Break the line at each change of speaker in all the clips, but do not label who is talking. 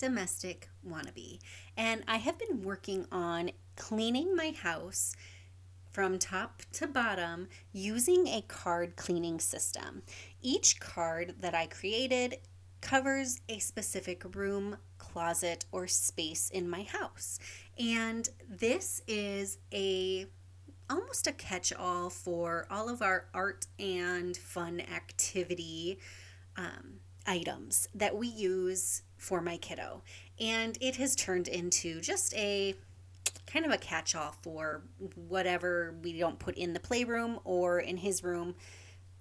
domestic wannabe, and I have been working on cleaning my house from top to bottom using a card cleaning system. Each card that I created covers a specific room, closet, or space in my house. And this is a almost a catch-all for all of our art and fun activity items that we use for my kiddo. And it has turned into just a kind of a catch-all for whatever we don't put in the playroom or in his room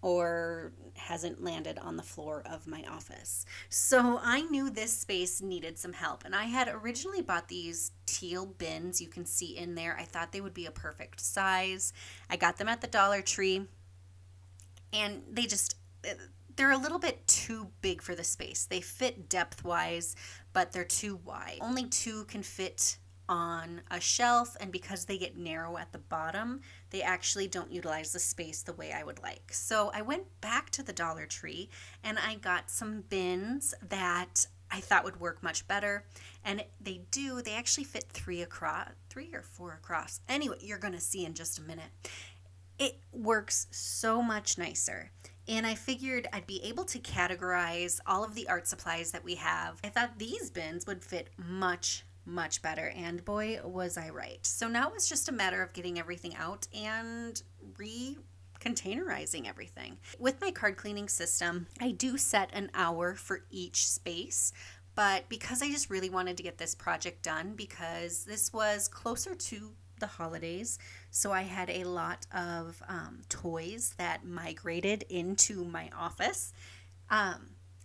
or hasn't landed on the floor of my office. So I knew this space needed some help, and I had originally bought these teal bins you can see in there. I thought they would be a perfect size. I got them at the Dollar Tree, and they're a little bit too big for the space. They fit depth-wise, but they're too wide. Only two can fit on a shelf, and because they get narrow at the bottom, they actually don't utilize the space the way I would like. So I went back to the Dollar Tree and I got some bins that I thought would work much better, and they actually fit three or four across. Anyway, you're gonna see in just a minute. It works so much nicer. And I figured I'd be able to categorize all of the art supplies that we have. I thought these bins would fit much better, and boy was I right. So now it's just a matter of getting everything out and containerizing everything. With my card cleaning system, I do set an hour for each space, but because I just really wanted to get this project done, because this was closer to the holidays, so I had a lot of toys that migrated into my office.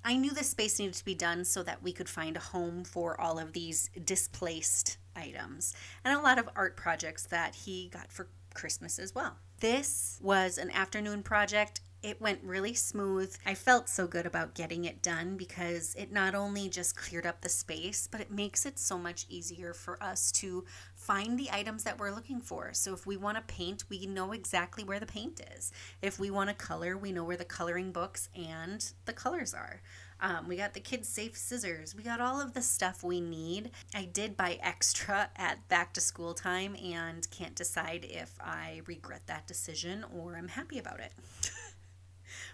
I knew this space needed to be done so that we could find a home for all of these displaced items and a lot of art projects that he got for Christmas as well. This was an afternoon project. It went really smooth. I felt so good about getting it done because it not only just cleared up the space, but it makes it so much easier for us to find the items that we're looking for. So if we want to paint, we know exactly where the paint is. If we want to color, we know where the coloring books and the colors are. We got the kids' safe scissors. We got all of the stuff we need. I did buy extra at back to school time and can't decide if I regret that decision or I'm happy about it.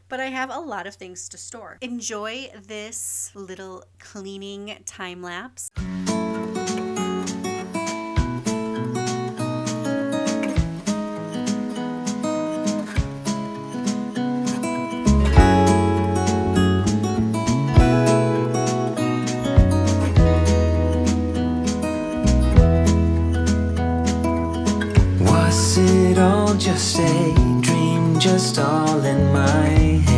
But I have a lot of things to store. Enjoy this little cleaning time lapse.
Was it all just a dream, just all in my head?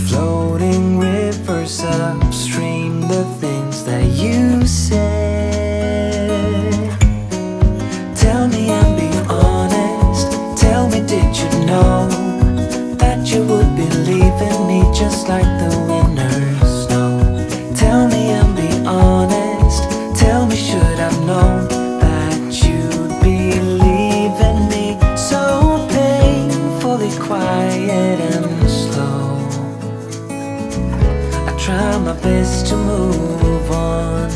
Floating rivers upstream, the things that you said. Tell me and be honest. Tell me, did you know that you would be leaving me just like the winners know? Tell me and be honest. Tell me, should I've known that you'd be leaving me so painfully quiet and slow? I try my best to move on,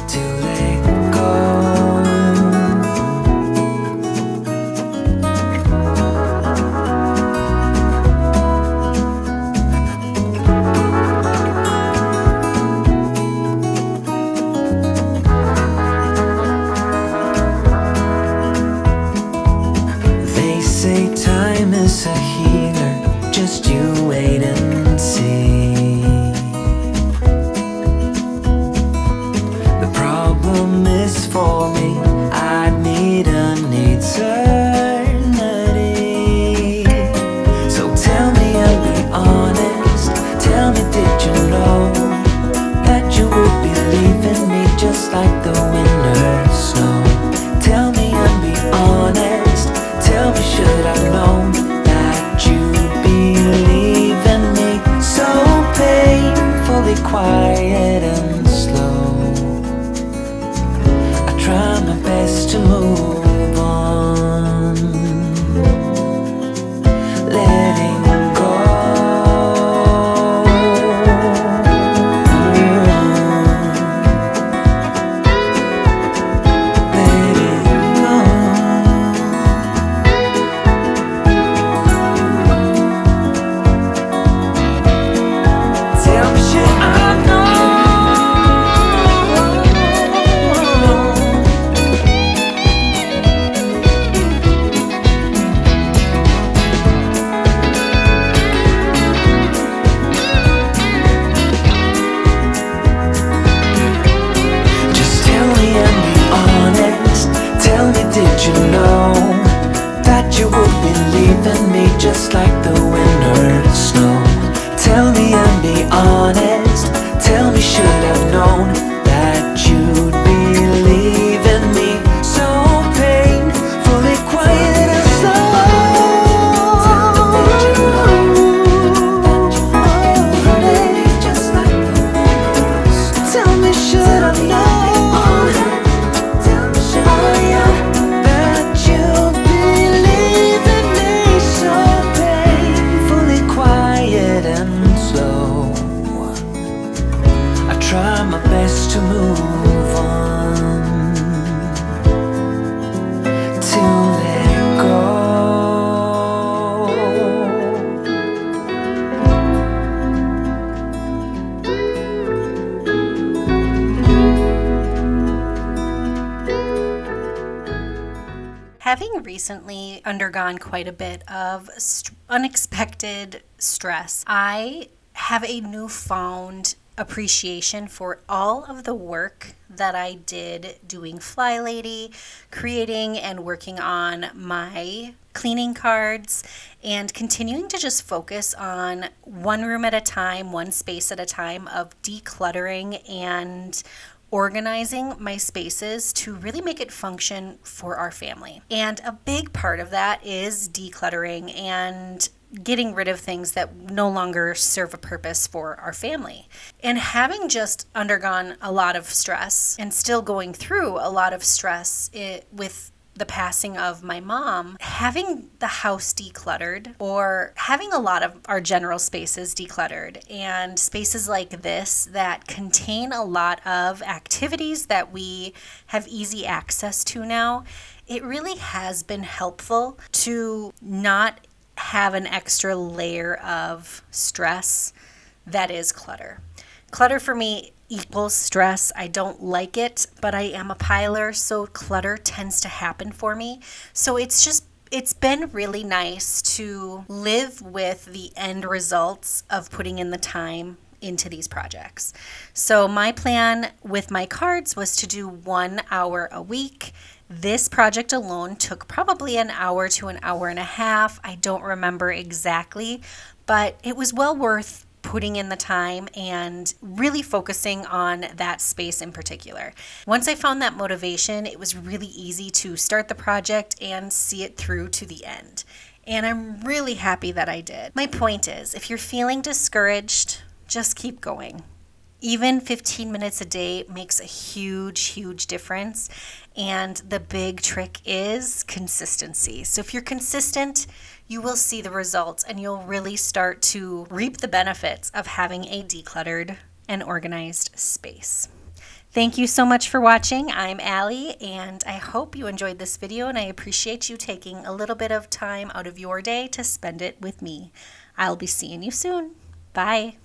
to let go. Time is a healer, just you wait and see.
Having recently undergone quite a bit of unexpected stress, I have a newfound appreciation for all of the work that I did doing Fly Lady, creating and working on my cleaning cards, and continuing to just focus on one room at a time, one space at a time of decluttering and organizing my spaces to really make it function for our family. And a big part of that is decluttering and getting rid of things that no longer serve a purpose for our family. And having just undergone a lot of stress and still going through a lot of stress with the passing of my mom, having the house decluttered or having a lot of our general spaces decluttered and spaces like this that contain a lot of activities that we have easy access to now, it really has been helpful to not have an extra layer of stress that is clutter. Clutter for me equals stress. I don't like it, but I am a piler, so clutter tends to happen for me. So it's been really nice to live with the end results of putting in the time into these projects. So my plan with my cards was to do 1 hour a week. This project alone took probably an hour to an hour and a half. I don't remember exactly, but it was well worth putting in the time and really focusing on that space in particular. Once I found that motivation, it was really easy to start the project and see it through to the end. And I'm really happy that I did. My point is, if you're feeling discouraged, just keep going. Even 15 minutes a day makes a huge, huge difference. And the big trick is consistency. So if you're consistent, you will see the results and you'll really start to reap the benefits of having a decluttered and organized space. Thank you so much for watching. I'm Allie, and I hope you enjoyed this video, and I appreciate you taking a little bit of time out of your day to spend it with me. I'll be seeing you soon. Bye.